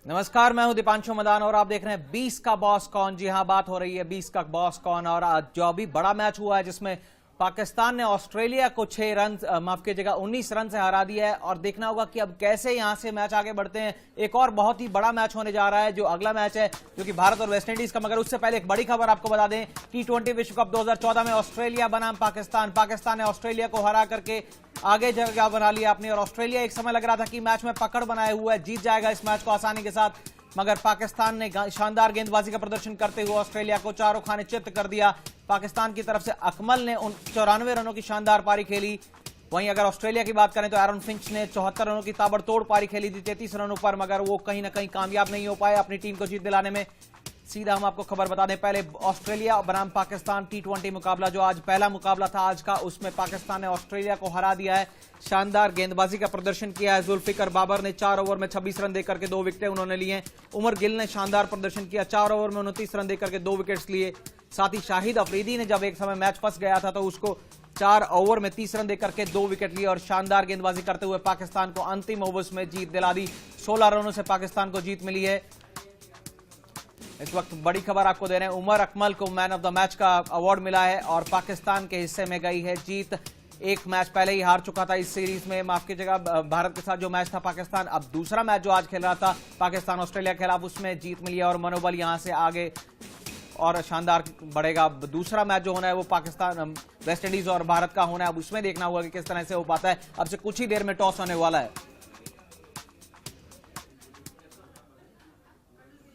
नमस्कार, मैं हूं दीपांशु मदान और आप देख रहे हैं 20 का बॉस कौन। जी हां, बात हो रही है 20 का बॉस कौन। और आज जो अभी बड़ा मैच हुआ है जिसमें पाकिस्तान ने ऑस्ट्रेलिया को 6 रन माफ कीजिएगा 19 रन से हरा दिया है। और देखना होगा कि अब कैसे यहां से मैच आगे बढ़ते हैं। एक और बहुत ही बड़ा मैच होने जा रहा है जो अगला मैच है जो कि भारत और वेस्टइंडीज का। मगर उससे पहले एक बड़ी खबर आपको बता दें, T20 विश्व कप 2014 में ऑस्ट्रेलिया बनाम पाकिस्तान ने ऑस्ट्रेलिया को हरा करके आगे जगह बना लिया अपनी। और ऑस्ट्रेलिया एक समय लग रहा था कि मैच में पकड़ बनाए हुआ है, जीत जाएगा इस मैच को आसानी के साथ। मगर पाकिस्तान ने शानदार गेंदबाजी का प्रदर्शन करते हुए ऑस्ट्रेलिया को चारों खाने चित्त कर दिया। पाकिस्तान की तरफ से अकमल ने 94 रनों की शानदार पारी खेली। वहीं अगर ऑस्ट्रेलिया की बात करें तो एरन फिंच ने 74 रनों की ताबड़तोड़ पारी खेली थी 33 रनों पर, मगर वो कहीं ना कहीं कामयाब नहीं हो पाए अपनी टीम को जीत दिलाने में। सीधा हम आपको खबर बता दें, पहले ऑस्ट्रेलिया बनाम पाकिस्तान T20 मुकाबला जो आज पहला मुकाबला था आज का, उसमें पाकिस्तान ने ऑस्ट्रेलिया को हरा दिया है। शानदार गेंदबाजी का प्रदर्शन किया है। जुल्फिकर बाबर ने 4 ओवर में 26 रन देकर के 2 विकेट उन्होंने लिए। उमर गिल ने शानदार प्रदर्शन किया, 4 ओवर में 29 रन देकर के 2 विकेट्स लिए। साथ ही शाहिद अफरीदी ने जब एक समय मैच फंस गया था तो उसको 4 ओवर में 30 रन देकर के 2 विकेट लिए और शानदार गेंदबाजी करते हुए पाकिस्तान को अंतिम ओवर्स में जीत दिला दी। 16 रनों से पाकिस्तान को जीत मिली है। इस वक्त बड़ी खबर आपको दे रहे हैं, उमर अकमल को मैन ऑफ द मैच का अवार्ड मिला है और पाकिस्तान के हिस्से में गई है जीत। एक मैच पहले ही हार चुका था इस सीरीज में, माफ कीजिएगा भारत के साथ जो मैच था पाकिस्तान। अब दूसरा मैच जो आज खेल रहा था पाकिस्तान ऑस्ट्रेलिया के खिलाफ, उसमें जीत मिली है और मनोबल यहां से आगे और शानदार बढ़ेगा। दूसरा मैच जो होना है वो पाकिस्तान वेस्टइंडीज और भारत का होना है। अब उसमें देखना होगा कि किस तरह से हो पाता है। अब से कुछ ही देर में टॉस होने वाला है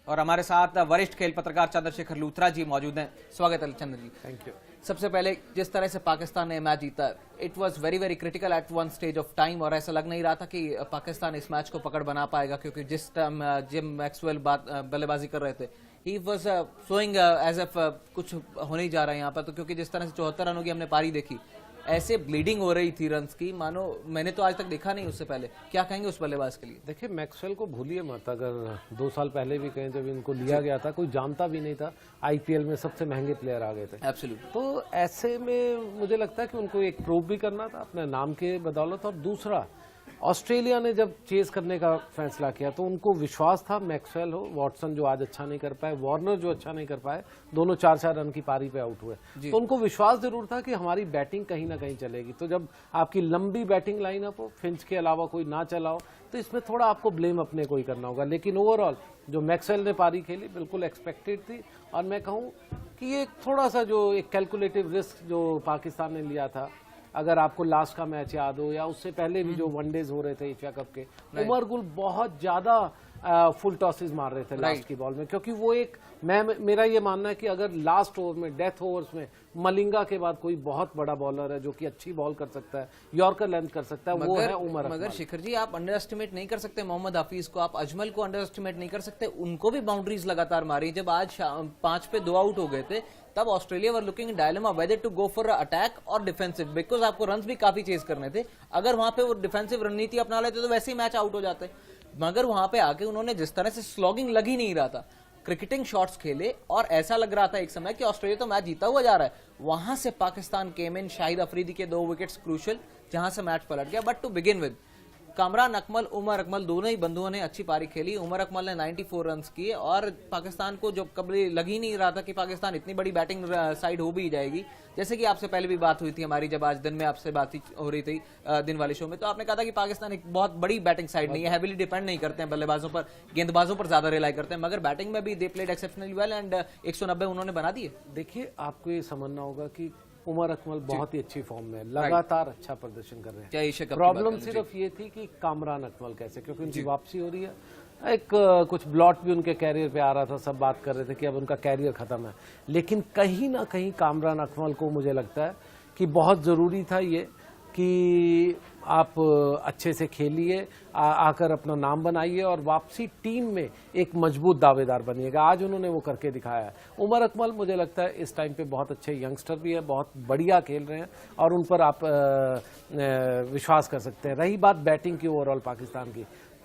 और हमारे साथ वरिष्ठ खेल पत्रकार चंद्रशेखर लूथरा जी मौजूद हैं। स्वागत है चंद्र जी। Thank you. सबसे पहले जिस तरह से पाकिस्तान ने मैच जीता, it was very very critical at one stage of time और ऐसा लग नहीं रहा था कि पाकिस्तान इस मैच को पकड़ बना पाएगा, क्योंकि जिस टाइम जिम मैक्सवेल बल्लेबाजी कर रहे थे ही वाज शोइंग एज एफ कुछ होने ही जा रहा है यहाँ पर। तो क्योंकि जिस तरह से 74 रनों की हमने पारी देखी, ऐसे ब्लीडिंग हो रही थी रन्स की, मानो मैंने तो आज तक देखा नहीं उससे पहले। क्या कहेंगे उस बल्लेबाज के लिए? देखिए, मैक्सवेल को भूलिए मत। अगर 2 साल पहले भी कहें जब इनको लिया गया था, कोई जानता भी नहीं था, आईपीएल में सबसे महंगे प्लेयर आ गए थे। एब्सोल्युटली। तो ऐसे में मुझे लगता है कि उनको एक प्रूव भी करना था अपने नाम के बदौलत। और दूसरा, ऑस्ट्रेलिया ने जब चेज करने का फैसला किया तो उनको विश्वास था, मैक्सवेल हो, वॉटसन जो आज अच्छा नहीं कर पाए, वार्नर जो अच्छा नहीं कर पाए, दोनों 4-4 रन की पारी पे आउट हुए, तो उनको विश्वास जरूर था कि हमारी बैटिंग कहीं ना कहीं चलेगी। तो जब आपकी लंबी बैटिंग लाइनअप हो, फिंच के अलावा कोई ना चला हो, तो इसमें थोड़ा आपको ब्लेम अपने को ही करना होगा। लेकिन ओवरऑल जो मैक्सवेल ने पारी खेली बिल्कुल एक्सपेक्टेड थी। और मैं कहूँ कि ये थोड़ा सा जो एक कैलकुलेटिव रिस्क जो पाकिस्तान ने लिया था, अगर आपको लास्ट का मैच याद हो या उससे पहले भी जो वनडेज हो रहे थे एशिया कप के, उमर गुल बहुत ज्यादा फुल टॉसेस मार रहे थे लास्ट की बॉल में, क्योंकि वो एक मेरा ये मानना है कि अगर लास्ट ओवर में, डेथ ओवर्स में मलिंगा के बाद कोई बहुत बड़ा बॉलर है जो कि अच्छी बॉल कर सकता है, यॉर्कर लेंथ कर सकता है, वो है उमर अकमल। मगर शिखर जी, आप अंडर एस्टिमेट नहीं कर सकते मोहम्मद हफीज को, आप अजमल को अंडर एस्टिमेट नहीं कर सकते। उनको भी बाउंड्रीज लगातार मारी। जब आज 5 पे 2 आउट हो गए थे तब Australia were looking dilemma whether to go for attack और डिफेंसिव, बिकॉज आपको रन्स भी काफी चेज करने थे। अगर वहां पे वो डिफेंसिव रणनीति अपना लेते तो वैसे ही मैच आउट हो जाते। मगर वहां पे आके उन्होंने जिस तरह से स्लॉगिंग लग ही नहीं रहा था, क्रिकेटिंग शॉट्स खेले और ऐसा लग रहा था एक समय कि ऑस्ट्रेलिया तो मैच जीता हुआ जा रहा है। वहां से पाकिस्तान केम इन, शाहिद अफरीदी के 2 विकेट्स क्रूशल, जहां से मैच पलट गया। But to begin with, Kamran Akmal, Umar Akmal दोनों ही बंधुओं ने अच्छी पारी खेली। उमर अकमल ने 94 रन्स किए और पाकिस्तान को जो कभी लग ही नहीं रहा था कि पाकिस्तान इतनी बड़ी बैटिंग साइड हो भी जाएगी। जैसे कि आपसे पहले भी बात हुई थी हमारी, जब आज दिन में आपसे बात हो रही थी दिन वाले शो में, तो आपने कहा था कि पाकिस्तान एक बहुत बड़ी बैटिंग साइड नहीं है, हैवीली डिपेंड नहीं करते हैं बल्लेबाजों पर, गेंदबाजों पर ज्यादा रिलाई करते हैं। मगर बैटिंग में भी they played exceptionally well and 190 उन्होंने बना दिए। देखिए, आपको ये समझना होगा कि उमर अकमल बहुत ही अच्छी फॉर्म में, लगातार अच्छा प्रदर्शन कर रहे हैं। प्रॉब्लम सिर्फ ये थी कि कामरान अकमल कैसे, क्योंकि उनकी वापसी हो रही है। एक कुछ ब्लॉट भी उनके कैरियर पे आ रहा था, सब बात कर रहे थे कि अब उनका कैरियर खत्म है। लेकिन कहीं ना कहीं कामरान अकमल को मुझे लगता है कि बहुत जरूरी था ये कि आप अच्छे से खेलिए, आकर अपना नाम बनाइए और वापसी टीम में एक मजबूत दावेदार बनिएगा। आज उन्होंने वो करके दिखाया है। उमर अकमल मुझे लगता है इस टाइम पे बहुत अच्छे यंगस्टर भी है, बहुत बढ़िया खेल रहे हैं और उन पर आप विश्वास कर सकते हैं। रही बात बैटिंग की, ओवरऑल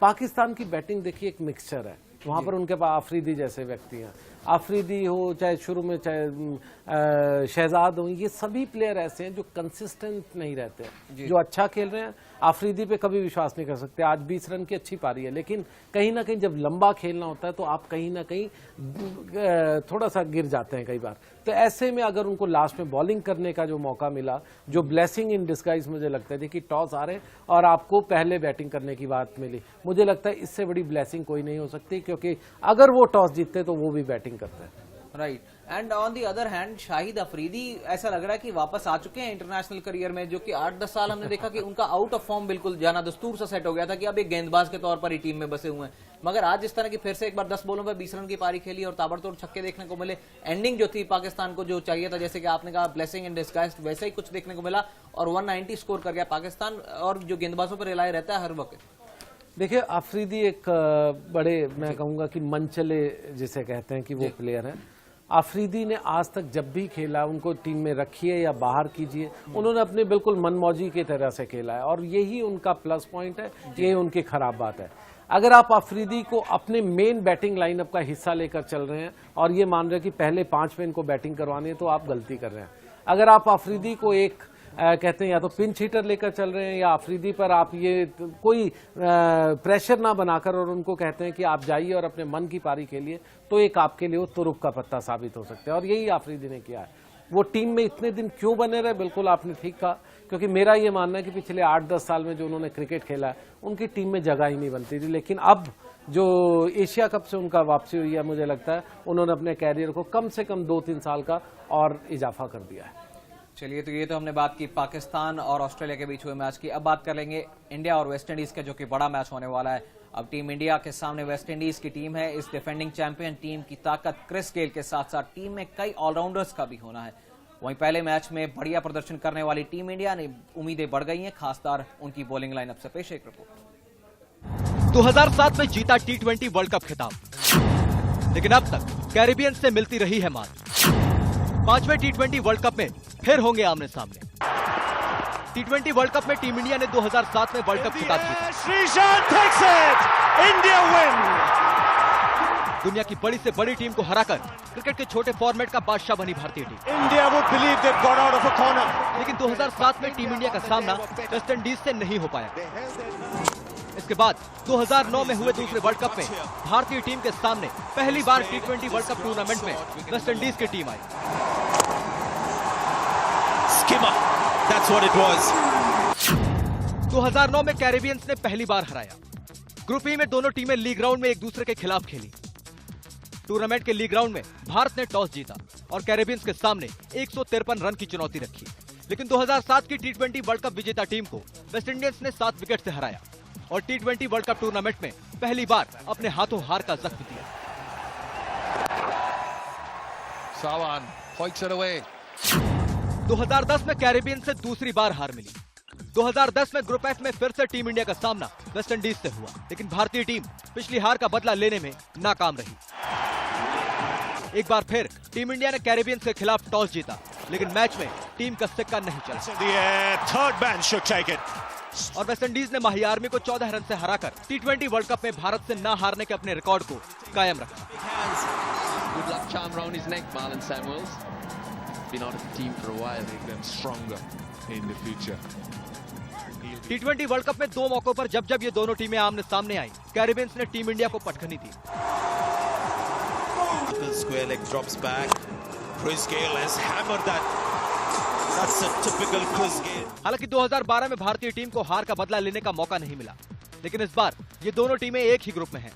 पाकिस्तान की बैटिंग देखिए एक मिक्सचर है। वहां पर उनके पास आफरीदी जैसे व्यक्ति हैं, आफरीदी हो चाहे शुरू में चाहे शहजाद हो, ये सभी प्लेयर ऐसे हैं जो कंसिस्टेंट नहीं रहते हैं, जो अच्छा खेल रहे हैं आफरीदी पे कभी विश्वास नहीं कर सकते। आज 20 रन की अच्छी पारी है, लेकिन कहीं ना कहीं जब लंबा खेलना होता है तो आप कहीं ना कहीं थोड़ा सा गिर जाते हैं कई बार। तो ऐसे में अगर उनको लास्ट में बॉलिंग करने का जो मौका मिला, जो ब्लेसिंग इन डिस्गाइज मुझे लगता है कि टॉस आ रहे और आपको पहले बैटिंग करने की बात मिली, मुझे लगता है इससे बड़ी ब्लेसिंग कोई नहीं हो सकती, क्योंकि अगर वो टॉस जीतते तो वो भी बैटिंग करते हैं। Right, and on the other hand Shahid Afridi ऐसा लग रहा है कि वापस आ चुके हैं इंटरनेशनल करियर में, जो कि 8-10 साल हमने देखा कि उनका आउट ऑफ फॉर्म बिल्कुल जाना दस्तूर सा सेट हो गया था कि अब एक गेंदबाज के तौर पर ही टीम में बसे हुए हैं। मगर आज इस तरह की फिर से एक बार 10 बॉलों पर 20 रन की पारी खेली और ताबड़तोड़ छक्के देखने को मिले। एंडिंग जो थी पाकिस्तान को जो चाहिए था, जैसे कि आपने कहा ब्लेसिंग इन डिस्गाइज, वैसे ही कुछ देखने को मिला और 190 स्कोर कर गया पाकिस्तान, और जो गेंदबाजों पर रिलाई रहता है हर वक्त। देखिए, अफरीदी एक बड़े, मैं कहूँगा कि मनचले जिसे कहते हैं कि वो प्लेयर है। अफरीदी ने आज तक जब भी खेला, उनको टीम में रखिए या बाहर कीजिए, उन्होंने अपने बिल्कुल मनमौजी की तरह से खेला है और यही उनका प्लस पॉइंट है, यही उनकी खराब बात है। अगर आप अफरीदी को अपने मेन बैटिंग लाइनअप का हिस्सा लेकर चल रहे हैं और ये मान रहे हैं कि पहले 5 में इनको बैटिंग करवानी है, तो आप गलती कर रहे हैं। अगर आप अफरीदी को एक कहते हैं या तो पिंच हिटर लेकर चल रहे हैं, या अफरीदी पर आप ये कोई प्रेशर ना बनाकर और उनको कहते हैं कि आप जाइए और अपने मन की पारी खेलिए, तो एक आपके लिए वो तुरुप का पत्ता साबित हो सकता है। और यही अफरीदी ने किया है। वो टीम में इतने दिन क्यों बने रहे, बिल्कुल आपने ठीक कहा, क्योंकि मेरा ये मानना है कि पिछले 8-10 साल में जो उन्होंने क्रिकेट खेला है, उनकी टीम में जगह ही नहीं बनती थी। लेकिन अब जो एशिया कप से उनका वापसी हुई है, मुझे लगता है उन्होंने अपने कैरियर को कम से कम 2-3 साल का और इजाफा कर दिया है। चलिए, तो ये तो हमने बात की पाकिस्तान और ऑस्ट्रेलिया के बीच हुए मैच की। अब बात कर लेंगे इंडिया और वेस्ट इंडीज का, जो कि बड़ा मैच होने वाला है। अब टीम इंडिया के सामने वेस्ट इंडीज की टीम है। इस डिफेंडिंग चैंपियन टीम की ताकत क्रिस गेल के साथ साथ टीम में कई ऑलराउंडर्स का भी होना है। वहीं पहले मैच में बढ़िया प्रदर्शन करने वाली टीम इंडिया ने उम्मीदें बढ़ गई हैं, खासकर उनकी बॉलिंग लाइनअप से। पेश एक रिपोर्ट। 2007 में जीता T20 वर्ल्ड कप खिताब, लेकिन अब तक कैरिबियन से मिलती रही है मात। 5वें T20 वर्ल्ड कप में फिर होंगे आमने सामने। T20 वर्ल्ड कप में टीम इंडिया ने 2007 में वर्ल्ड कप खिताब जीता। दुनिया की बड़ी से बड़ी टीम को हराकर क्रिकेट के छोटे फॉर्मेट का बादशाह बनी भारतीय team. India would believe they've got out of a corner. लेकिन 2007 में टीम इंडिया का सामना वेस्ट इंडीज से नहीं हो पाया। इसके बाद 2009 में हुए दूसरे वर्ल्ड कप में भारतीय टीम के सामने पहली बार T20 वर्ल्ड कप टूर्नामेंट में वेस्ट इंडीज की team I. Skimmer, that's what it was. 2009 में कैरिबियंस ने पहली बार हराया। ग्रुप ई में दोनों टीमें लीग राउंड में एक दूसरे के खिलाफ खेली। टूर्नामेंट के लीग राउंड में भारत ने टॉस जीता और कैरिबियंस के सामने 153 रन की चुनौती रखी। लेकिन 2007 की T20 वर्ल्ड कप विजेता टीम को वेस्ट इंडीज ने 7 विकेट से हराया और T20 वर्ल्ड कप टूर्नामेंट में पहली बार अपने हाथों हार का जख्म दिया। Sawan hoiks it away. 2010 में कैरिबियन से दूसरी बार हार मिली। 2010 में ग्रुप एफ में फिर से टीम इंडिया का सामना वेस्ट इंडीज से हुआ, लेकिन भारतीय टीम पिछली हार का बदला लेने में नाकाम रही। एक बार फिर टीम इंडिया ने कैरिबियन के खिलाफ टॉस जीता, लेकिन मैच में टीम का सिक्का नहीं चला। Third man should take it. और वेस्ट इंडीज ने माही आर्मी को 14 रन से हराकर T20 वर्ल्ड कप में भारत से ना हारने के अपने रिकॉर्ड को कायम रखा। Good luck charm round his neck, Marlon Samuels. Been out of the team for a while. Make them stronger in the future. T20 world cup में 2 मौकों पर जब ये दोनों टीमें आमने सामने आई, कैरिबियंस ने टीम इंडिया को पटखनी दी। Square leg drops back. Chris Gayle has hammered that. That's a typical Chris Gayle. हालांकि 2012 में भारतीय टीम को हार का बदला लेने का मौका नहीं मिला, लेकिन इस बार ये दोनों टीमें एक ही ग्रुप में हैं,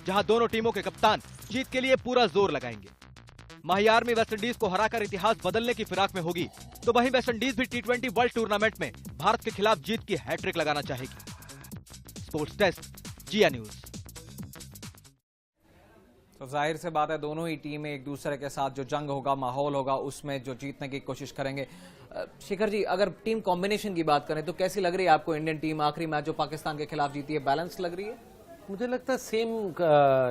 जहां दोनों टीमों के कप्तान जीत के लिए पूरा जोर लगाएंगे। माही आर्मी वेस्ट इंडीज को हराकर इतिहास बदलने की फिराक में होगी, तो वहीं वेस्ट इंडीज भी T20 वर्ल्ड टूर्नामेंट में भारत के खिलाफ जीत की हैट्रिक लगाना चाहेगी। स्पोर्ट्स डेस्क, जिया न्यूज। तो जाहिर से बात है, दोनों ही टीमें एक दूसरे के साथ जो जंग होगा, माहौल होगा, उसमें जो जीतने की कोशिश करेंगे। शिखर जी, अगर टीम कॉम्बिनेशन की बात करें तो कैसी लग रही है आपको इंडियन टीम? आखिरी मैच जो पाकिस्तान के खिलाफ जीती है, बैलेंस लग रही है? मुझे लगता है सेम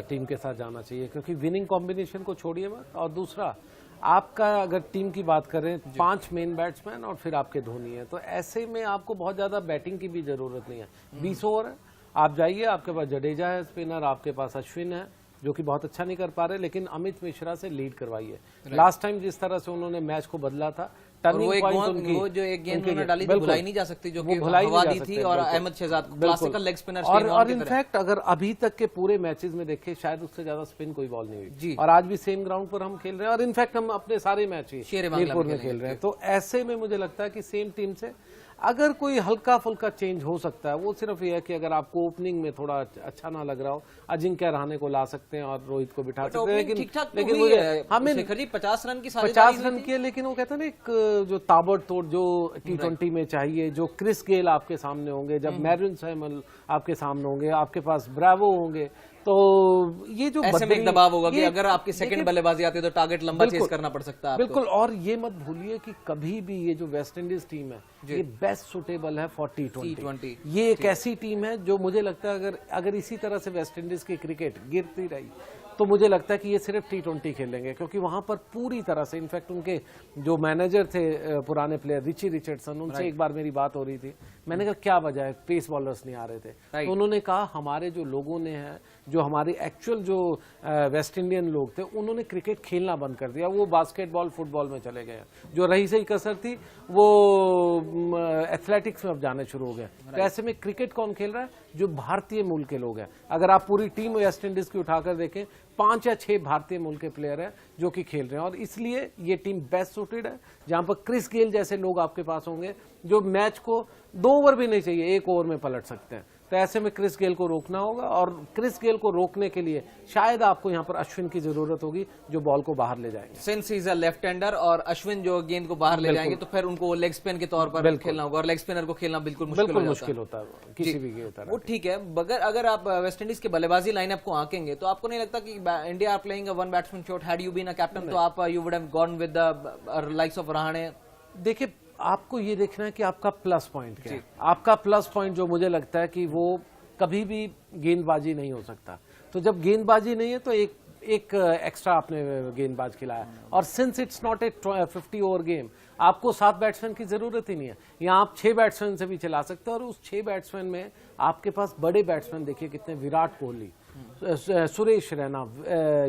टीम के साथ जाना चाहिए, क्योंकि विनिंग कॉम्बिनेशन को छोड़िए मत। और दूसरा, आपका अगर टीम की बात करें, 5 मेन बैट्समैन और फिर आपके धोनी है, तो ऐसे में आपको बहुत ज्यादा बैटिंग की भी जरूरत नहीं है। 20 ओवर है, आप जाइए, आपके पास जडेजा है स्पिनर, आपके पास अश्विन है, जो कि बहुत अच्छा नहीं कर पा रहे, लेकिन अमित मिश्रा से लीड करवाई है। लास्ट टाइम जिस तरह से उन्होंने मैच को बदला था, वो जो एक गेंद उन्होंने डाली थी भुलाई नहीं जा सकती, जो कि हवा दी थी, और Ahmed Shahzad classical leg spinner और इनफैक्ट अगर अभी तक के पूरे मैचेस में देखें शायद उससे ज्यादा स्पिन कोई बॉल नहीं हुई, और आज भी सेम ग्राउंड पर हम खेल रहे हैं, और इनफैक्ट हम अपने सारे मैच मीरपुर में खेल रहे हैं। तो ऐसे में मुझे लगता है कि सेम टीम से अगर कोई हल्का फुल्का चेंज हो सकता है, वो सिर्फ ये है कि अगर आपको ओपनिंग में थोड़ा अच्छा ना लग रहा हो, अजिंक्य रहाणे को ला सकते हैं और रोहित को बिठा सकते हैं, लेकिन मुझे हमें 50 रन की 50 रन की है, लेकिन वो कहते हैं ना एक जो ताबड़तोड़ जो T20 में चाहिए, जो क्रिस गेल आपके सामने होंगे, जब मैरिन सैमुअल आपके सामने होंगे, आपके पास ब्रावो होंगे, तो ये जो ऐसे में एक दबाव होगा कि अगर आपकी सेकंड बल्लेबाजी आती है तो टारगेट लंबा चेस करना पड़ सकता है। बिल्कुल, और ये मत भूलिए कि कभी भी ये जो वेस्ट इंडीज टीम है ये बेस्ट सुटेबल है फॉर T20। ये एक ऐसी टीम है जो मुझे लगता है अगर इसी तरह से वेस्ट इंडीज की क्रिकेट गिरती रही तो मुझे लगता है कि ये सिर्फ T20 खेलेंगे, क्योंकि वहां पर पूरी तरह से, इनफैक्ट उनके जो मैनेजर थे पुराने प्लेयर रिची रिचर्डसन, उनसे एक बार मेरी बात हो रही थी, मैंने कहा क्या वजह है पेस बॉलर्स नहीं आ रहे थे, तो उन्होंने कहा हमारे जो लोगों ने है, जो हमारे एक्चुअल जो वेस्ट इंडियन लोग थे, उन्होंने क्रिकेट खेलना बंद कर दिया, वो बास्केटबॉल फुटबॉल में चले गए, जो रही सही कसर थी वो एथलेटिक्स में अब जाने शुरू हो गए। तो ऐसे में क्रिकेट कौन खेल रहा है? जो भारतीय मूल के लोग हैं। अगर आप पूरी टीम वेस्ट इंडीज की उठाकर देखें, 5 या 6 भारतीय मूल के प्लेयर हैं जो कि खेल रहे हैं, और इसलिए ये टीम बेस्ट सूटेड है, जहां पर क्रिस गेल जैसे लोग आपके पास होंगे जो मैच को 2 ओवर भी नहीं चाहिए, 1 ओवर में पलट सकते हैं। तो ऐसे में क्रिस गेल को रोकना होगा, और क्रिस गेल को रोकने के लिए शायद आपको यहाँ पर अश्विन की जरूरत होगी जो बॉल को बाहर ले जाएंगे। Since is a left hander और अश्विन जो गेंद को बाहर ले जाएंगे, तो फिर उनको लेग स्पिन के तौर पर खेलना होगा, और लेग स्पिनर को खेलना बिल्कुल मुश्किल होता है किसी भी गेम। वो ठीक है, मगर अगर आप वेस्ट इंडीज के बल्लेबाजी लाइनअप को आंकेंगे तो आपको नहीं लगता कि India are playing a one batsman shot, had you been a captain तो आप you would have gone with the likes of Rahane? देखिए, आपको ये देखना है कि आपका प्लस पॉइंट क्या है। आपका प्लस पॉइंट जो मुझे लगता है कि वो कभी भी गेंदबाजी नहीं हो सकता, तो जब गेंदबाजी नहीं है तो एक एक्स्ट्रा आपने गेंदबाज खिलाया, और since it's not a 50 over game, आपको 7 बैट्समैन की जरूरत ही नहीं है, यहाँ आप 6 बैट्समैन से भी चला सकते हो, और उस 6 बैट्समैन में आपके पास बड़े बैट्समैन देखिए कितने, विराट कोहली, सुरेश रैना,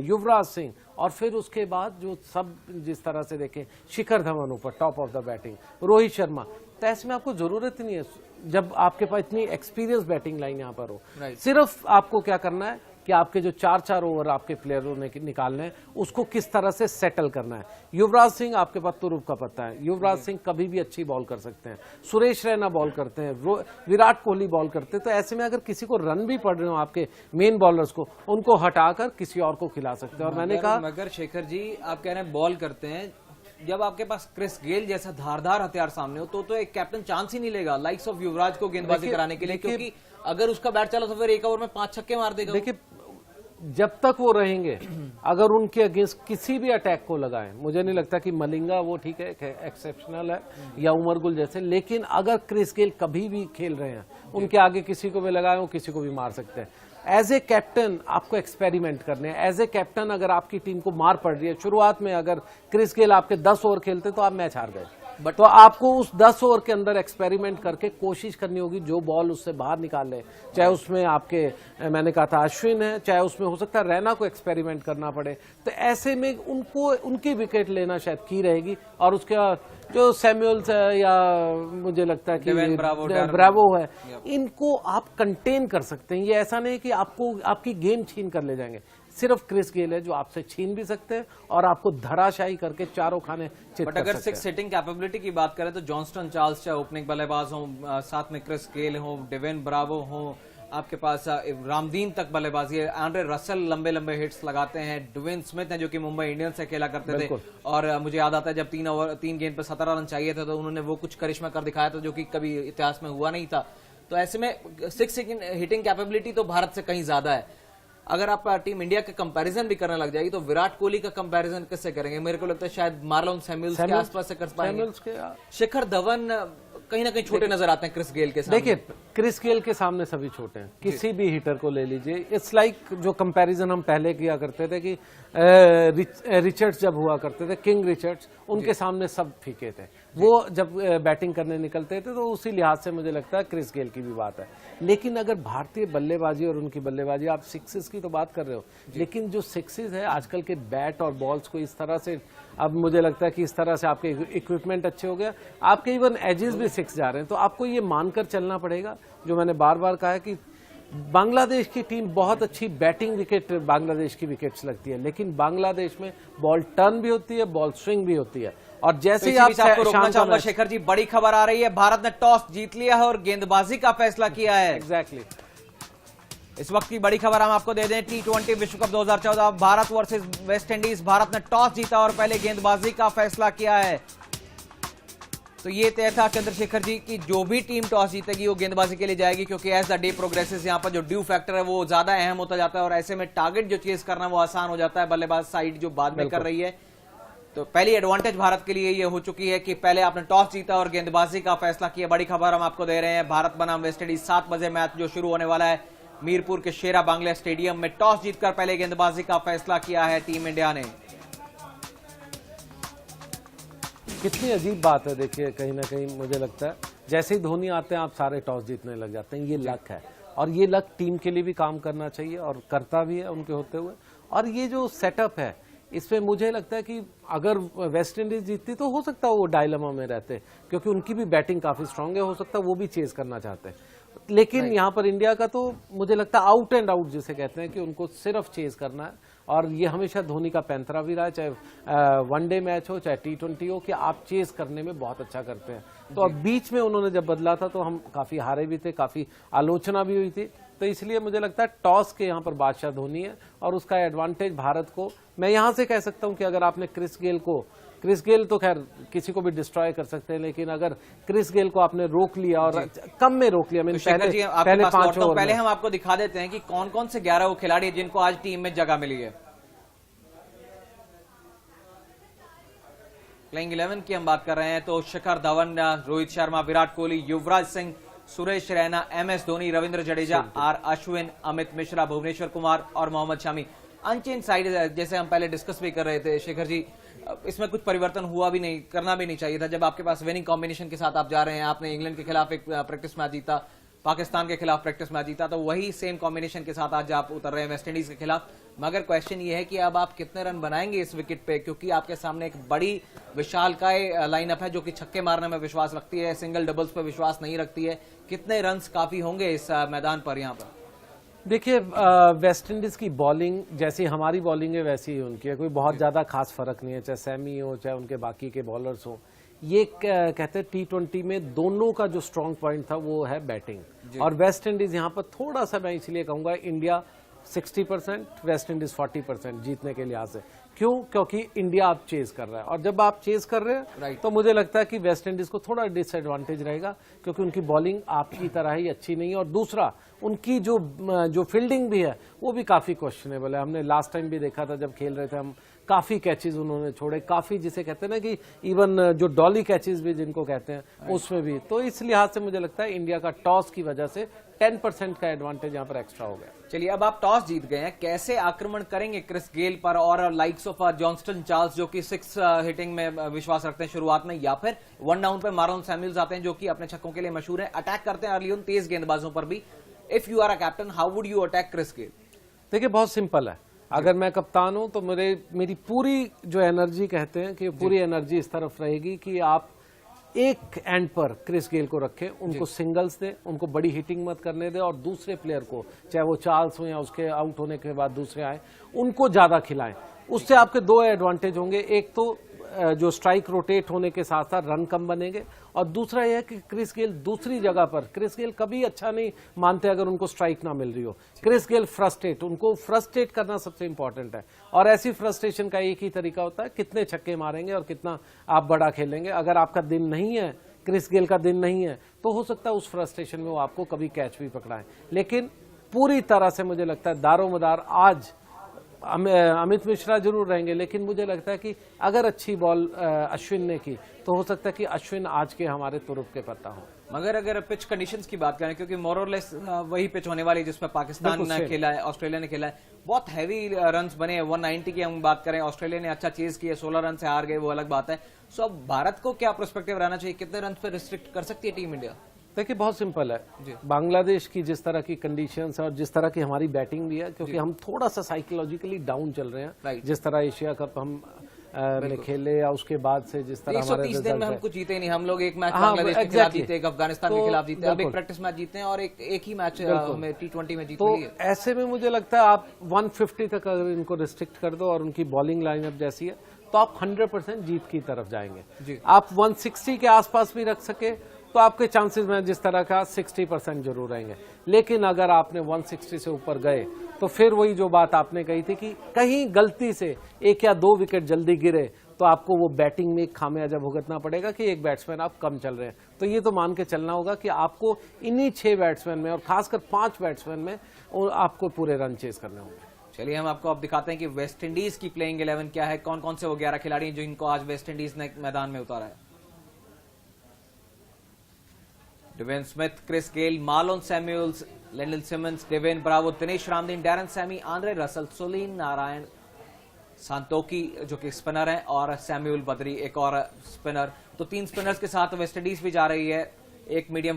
युवराज सिंह, और फिर उसके बाद जो सब जिस तरह से देखें, शिखर धवन ऊपर top of the batting, Rohit Sharma, तो ऐसे में आपको जरूरत ही नहीं है जब आपके पास इतनी एक्सपीरियंस बैटिंग लाइन यहाँ पर हो। सिर्फ आपको क्या करना है कि आपके जो 4-4 ओवर आपके प्लेयरों ने निकालने हैं, उसको किस तरह से सेटल करना है। युवराज सिंह आपके पास तुरुप का पत्ता है, युवराज सिंह कभी भी अच्छी बॉल कर सकते हैं, सुरेश रैना बॉल करते हैं, विराट कोहली बॉल करते हैं, तो ऐसे में अगर किसी को रन भी पड़ रहे हो आपके मेन बॉलर्स को, उनको हटाकर किसी और को खिला सकते हैं। और मैंने कहा, मगर शेखर जी आप कह रहे हैं बॉल करते हैं, जब आपके पास क्रिस गेल जैसा धारदार हथियार सामने हो तो एक कैप्टन चांस ही नहीं लेगा लाइक्स ऑफ युवराज को गेंदबाजी कराने के लिए, क्योंकि अगर उसका बैट चला तो फिर 1 ओवर में 5 छक्के मार देगा। देखिए, जब तक वो रहेंगे, अगर उनके अगेंस्ट किसी भी अटैक को लगाएं, मुझे नहीं लगता कि मलिंगा वो ठीक है एक्सेप्शनल है या उमर गुल जैसे, लेकिन अगर क्रिस गेल कभी भी खेल रहे हैं, उनके आगे किसी को भी लगाए वो किसी को भी मार सकते हैं। एज ए कैप्टन आपको एक्सपेरिमेंट करने हैं। एज ए कैप्टन अगर आपकी टीम को मार पड़ रही है, शुरुआत में अगर क्रिस गेल आपके 10 ओवर खेलते तो आप मैच हार गए, तो आपको उस 10 ओवर के अंदर एक्सपेरिमेंट करके कोशिश करनी होगी जो बॉल उससे बाहर निकाल ले, चाहे उसमें आपके मैंने कहा था अश्विन है, चाहे उसमें हो सकता है रैना को एक्सपेरिमेंट करना पड़े। तो ऐसे में उनको उनकी विकेट लेना शायद की रहेगी, और उसके जो सैमुअल्स है या मुझे लगता है कि ब्रावो है, इनको आप कंटेन कर सकते हैं। ये ऐसा नहीं कि आपको आपकी गेम छीन कर ले जाएंगे, सिर्फ क्रिस गेल है जो आपसे छीन भी सकते हैं और आपको धराशायी करके चारों खाने चित कर सकते हैं। अगर 6 सेटिंग कैपेबिलिटी की बात करें तो जॉन्स्टन चार्ल्स चाहे ओपनिंग बल्लेबाज हो, साथ में क्रिस गेल हो, डेवेन ब्रावो हो, आपके पास रामदीन तक बल्लेबाजी है, आंड्रे रसल लंबे लंबे हिट्स लगाते हैं, ड्वेन स्मिथ हैं जो कि मुंबई इंडियंस से खेला करते थे, और मुझे याद आता है जब 3 गेंद पर 17 रन चाहिए थे तो उन्होंने वो कुछ करिश्मा कर दिखाया था जो कि कभी इतिहास में हुआ नहीं था। तो ऐसे में 6 हिटिंग कैपेबिलिटी तो भारत से कहीं ज्यादा है। अगर आप टीम इंडिया का कंपैरिजन भी करने लग जाएगी तो विराट कोहली का कंपैरिजन किससे करेंगे? मेरे को लगता है शायद मार्लोन सैमुअल्स के आसपास से कर पाएंगे। शिखर धवन कहीं ना कहीं छोटे नजर आते हैं क्रिस गेल के सामने। देखिए, क्रिस गेल के सामने सभी छोटे हैं, किसी भी हिटर को ले लीजिए। इट्स लाइक जो कंपैरिजन हम पहले किया करते थे कि रिचर्ड्स जब हुआ करते थे, किंग रिचर्ड्स, उनके सामने सब फीके थे। वो जब बैटिंग करने निकलते थे तो उसी लिहाज से मुझे लगता है क्रिस गेल की भी बात है। लेकिन अगर भारतीय बल्लेबाजी और उनकी बल्लेबाजी, आप सिक्सेस की तो बात कर रहे हो, लेकिन जो सिक्सेस है आजकल के बैट और बॉल्स को इस तरह से, अब मुझे लगता है कि इस तरह से आपके इक्विपमेंट अच्छे हो गया, आपके इवन एजेस भी सिक्स जा रहे हैं, तो आपको ये मानकर चलना पड़ेगा, जो मैंने बार बार कहा है कि बांग्लादेश की टीम बहुत अच्छी बैटिंग विकेट, बांग्लादेश की विकेट्स लगती है, लेकिन बांग्लादेश में बॉल टर्न भी होती है, बॉल स्विंग भी होती है। और जैसे ही आपको रोकना चाहूंगा शेखर जी, बड़ी खबर आ रही है, भारत ने टॉस जीत लिया है और गेंदबाजी का फैसला किया है। एग्जैक्टली इस वक्त की बड़ी खबर हम आपको दे दें, T20 विश्व cup 2014 Bharat versus West Indies. Bharat ने टॉस जीता और पहले गेंदबाजी का फैसला किया है। तो ये तय था चंद्रशेखर जी कि जो भी टीम टॉस जीतेगी वो गेंदबाजी के लिए जाएगी, क्योंकि एज द डे प्रोग्रेसेस यहाँ पर जो ड्यू फैक्टर है वो ज्यादा अहम होता जाता है और ऐसे में टारगेट जो चेज करना वो आसान हो जाता है बल्लेबाज साइड जो बाद में कर रही है। तो पहली एडवांटेज भारत के लिए ये हो चुकी है कि पहले आपने टॉस जीता और गेंदबाजी का फैसला किया। बड़ी खबर हम आपको दे रहे हैं, भारत बनाम वेस्ट इंडीज 7 बजे मैच जो शुरू होने वाला है मीरपुर के शेरा बांग्ला स्टेडियम में। टॉस जीतकर पहले गेंदबाजी का फैसला किया है टीम इंडिया ने। कितनी अजीब बात है, देखिए कहीं ना कहीं मुझे लगता है जैसे ही धोनी आते हैं आप सारे टॉस जीतने लग जाते हैं। ये लक है और ये लक टीम के लिए भी काम करना चाहिए और करता भी है उनके होते हुए। और ये जो सेटअप है इसमें मुझे लगता है कि अगर वेस्ट इंडीज जीतती तो हो सकता है वो डायलेमा में रहते, क्योंकि उनकी भी बैटिंग काफी स्ट्रांग है, हो सकता है वो भी चेज करना चाहते हैं। लेकिन यहाँ पर इंडिया का तो मुझे लगता है आउट एंड आउट जिसे कहते हैं कि उनको सिर्फ चेज करना है। और ये हमेशा धोनी का पैंतरा भी रहा है, चाहे वनडे मैच हो चाहे T20 हो, कि आप चेज करने में बहुत अच्छा करते हैं। तो अब बीच में उन्होंने जब बदला था तो हम काफी हारे भी थे, काफी आलोचना भी हुई थी। तो इसलिए मुझे लगता है टॉस के यहाँ पर बादशाह धोनी है और उसका एडवांटेज भारत को। मैं यहाँ से कह सकता हूँ कि अगर आपने क्रिस गेल तो खैर किसी को भी डिस्ट्रॉय कर सकते हैं, लेकिन अगर क्रिस गेल को आपने रोक लिया और कम में रोक लिया, पहले 5 ओवर, पहले हम आपको दिखा देते हैं कि कौन कौन से 11 वो खिलाड़ी हैं जिनको आज टीम में जगह मिली है। प्लेइंग 11 की हम बात कर रहे हैं तो शिखर धवन, रोहित शर्मा, विराट कोहली, युवराज सिंह, सुरेश रैना, MS धोनी, रविंद्र जडेजा, R अश्विन, अमित मिश्रा, भुवनेश्वर कुमार और मोहम्मद शमी। अनचेंज साइड जैसे हम पहले डिस्कस भी कर रहे थे शेखर जी, इसमें कुछ परिवर्तन हुआ भी नहीं, करना भी नहीं चाहिए था। जब आपके पास विनिंग कॉम्बिनेशन के साथ आप जा रहे हैं, आपने इंग्लैंड के खिलाफ एक प्रैक्टिस मैच जीता, पाकिस्तान के खिलाफ प्रैक्टिस मैच जीता, तो वही सेम कॉम्बिनेशन के साथ आज आप उतर रहे हैं वेस्ट इंडीज के खिलाफ। मगर क्वेश्चन ये है कि अब आप कितने रन बनाएंगे इस विकेट पे, क्योंकि आपके सामने एक बड़ी विशालकाय लाइनअप है जो कि छक्के मारने में विश्वास रखती है, सिंगल डबल्स पर विश्वास नहीं रखती है। कितने रन काफी होंगे इस मैदान पर यहाँ पर? देखिए वेस्ट इंडीज की बॉलिंग जैसी हमारी बॉलिंग है वैसी ही उनकी है, कोई बहुत ज्यादा खास फर्क नहीं है, चाहे सैमी हो चाहे उनके बाकी के बॉलर्स हो। ये कहते हैं T20 में दोनों का जो स्ट्रॉन्ग पॉइंट था वो है बैटिंग, और वेस्ट इंडीज यहाँ पर थोड़ा सा, मैं इसलिए कहूंगा इंडिया 60%, वेस्ट इंडीज 40% जीतने के लिहाज से। क्यों? क्योंकि इंडिया आप चेज कर रहा है, और जब आप चेज कर रहे हैं तो मुझे लगता है कि वेस्ट इंडीज को थोड़ा डिसएडवांटेज रहेगा, क्योंकि उनकी बॉलिंग आपकी तरह ही अच्छी नहीं है। और दूसरा, उनकी जो फील्डिंग भी है वो भी काफी क्वेश्चनेबल है। हमने लास्ट टाइम भी देखा था जब खेल रहे थे हम, काफी कैचेज उन्होंने छोड़े, काफी जिसे कहते हैं ना कि इवन जो डॉली कैचेज भी जिनको कहते हैं उसमें भी। तो इस लिहाज से मुझे लगता है इंडिया का टॉस की वजह से 10% का एडवांटेज यहाँ पर एक्स्ट्रा हो गया। चलिए, अब आप टॉस जीत गए हैं, कैसे आक्रमण करेंगे क्रिस गेल पर और लाइक्स ऑफ जॉन्स्टन चार्ल्स जो कि 6 हिटिंग में विश्वास रखते हैं शुरुआत में, या फिर 1 डाउन पे मार्लन सैमुअल्स आते हैं जो कि अपने छक्कों के लिए मशहूर है, अटैक करते हैं अर्ली ऑन तेज गेंदबाजों पर भी। If you are a captain, how would you attack Chris Gayle? देखिए बहुत सिंपल है, अगर मैं कप्तान हूं तो मेरी पूरी जो एनर्जी कहते हैं कि पूरी एनर्जी इस तरफ रहेगी कि आप एक एंड पर क्रिस गेल को रखें, उनको सिंगल्स दें, उनको बड़ी हिटिंग मत करने दें, और दूसरे प्लेयर को, चाहे वो चार्ल्स हो या उसके आउट होने के बाद दूसरे आए, उनको ज्यादा खिलाएं। उससे आपके 2 एडवांटेज होंगे, एक तो जो स्ट्राइक रोटेट होने के साथ साथ रन कम बनेंगे, और दूसरा यह है कि क्रिस गेल दूसरी जगह पर, क्रिस गेल कभी अच्छा नहीं मानते अगर उनको स्ट्राइक ना मिल रही हो। क्रिस गेल उनको फ्रस्ट्रेट करना सबसे इंपॉर्टेंट है, और ऐसी फ्रस्ट्रेशन का एक ही तरीका होता है, कितने छक्के मारेंगे और कितना आप बड़ा खेलेंगे। अगर आपका दिन नहीं है, क्रिस गेल का दिन नहीं है, तो हो सकता है उस फ्रस्ट्रेशन में वो आपको कभी कैच भी पकड़ाए। लेकिन पूरी तरह से मुझे लगता है दारोमदार आज अमित मिश्रा जरूर रहेंगे, लेकिन मुझे लगता है कि अगर अच्छी बॉल अश्विन ने की तो हो सकता है कि अश्विन आज के हमारे तुरुप के पत्ता हो। मगर अगर पिच कंडीशंस की बात करें, क्योंकि मोरलेस वही पिच होने वाली जिसमें पाकिस्तान ने खेला है, ऑस्ट्रेलिया ने खेला है, बहुत हैवी रन्स बने हैं। 190 की हम बात करें, ऑस्ट्रेलिया ने अच्छा चेज किया, 16 रन से हार गए, वो अलग बात है। सो अब भारत को क्या पर्सपेक्टिव रहना चाहिए, कितने रन पे रिस्ट्रिक्ट कर सकती है टीम इंडिया? देखिए बहुत सिंपल है, बांग्लादेश की जिस तरह की कंडीशंस है और जिस तरह की हमारी बैटिंग भी है, क्योंकि हम थोड़ा सा साइकोलॉजिकली डाउन चल रहे हैं, जिस तरह एशिया कप हम में खेले या उसके बाद से जिस तरह हमारे 130 दिन में हम कुछ जीते नहीं। हम लोग एक मैच बांग्लादेश के खिलाफ जीते, एक अफगानिस्तान के खिलाफ जीते, अब एक प्रैक्टिस मैच जीते हैं और एक ही मैच में T20 में जीते हैं। तो ऐसे में मुझे लगता है आप 150 तक अगर इनको रिस्ट्रिक्ट कर दो और उनकी बॉलिंग लाइनअप जैसी है तो आप 100% जीत की तरफ जाएंगे। आप 160 के आसपास भी रख सके तो आपके चांसेस में जिस तरह का 60% जरूर रहेंगे। लेकिन अगर आपने 160 से ऊपर गए तो फिर वही जो बात आपने कही थी कि कहीं गलती से 1 या 2 विकेट जल्दी गिरे तो आपको वो बैटिंग में खामियाजा भुगतना पड़ेगा कि एक बैट्समैन आप कम चल रहे हैं। तो ये तो मान के चलना होगा कि आपको इन्हीं 6 बैट्समैन में और खासकर 5 बैट्समैन में आपको पूरे रन चेज करने होंगे। चलिए हम आपको अब दिखाते हैं कि वेस्ट इंडीज की प्लेइंग 11 क्या है, कौन कौन से वो 11 खिलाड़ी हैं जिनको आज वेस्ट इंडीज ने मैदान में उतारा है। Dwayne Smith, Chris Gayle, Marlon Samuels, Lendl Simmons, Dwayne Bravo, Denesh Ramdin, Darren Sammy, Andre Russell, Sunil Narine, Santokie जो कि स्पिनर हैं, और सैमुअल बद्री एक और स्पिनर। तो 3 स्पिनर्स के साथ वेस्ट इंडीज भी जा रही है। एक medium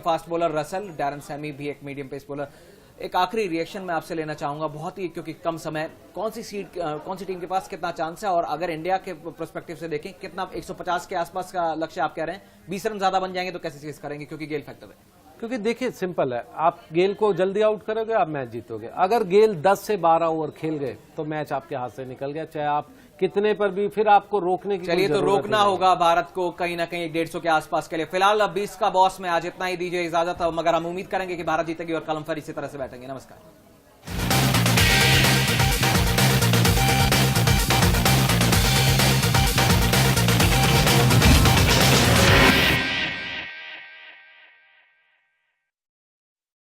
fast bowler Russell, Darren Sami भी एक मीडियम पेस बॉलर। एक आखिरी रिएक्शन मैं आपसे लेना चाहूंगा, बहुत ही क्योंकि कम समय, कौन सी टीम के पास कितना चांस है, और अगर इंडिया के पर्सपेक्टिव से देखें कितना 150 के आसपास का लक्ष्य आप कह रहे हैं, 20 रन ज्यादा बन जाएंगे तो कैसे चेस करेंगे, क्योंकि गेल फैक्टर है? क्योंकि देखिए सिंपल है, आप गेल को जल्दी आउट करोगे आप मैच जीतोगे। अगर गेल 10 से 12 ओवर खेल गए तो मैच आपके हाथ से निकल गया, चाहे आप कितने पर भी फिर आपको रोकने की। चलिए तो रोकना होगा भारत को कहीं ना कहीं 150 के आसपास के लिए। फिलहाल अब 20 का बॉस में आज इतना ही दीजिए इजाजत, मगर हम उम्मीद करेंगे कि भारत जीतेगी और कलम पर इसी तरह से बैठेंगे। नमस्कार।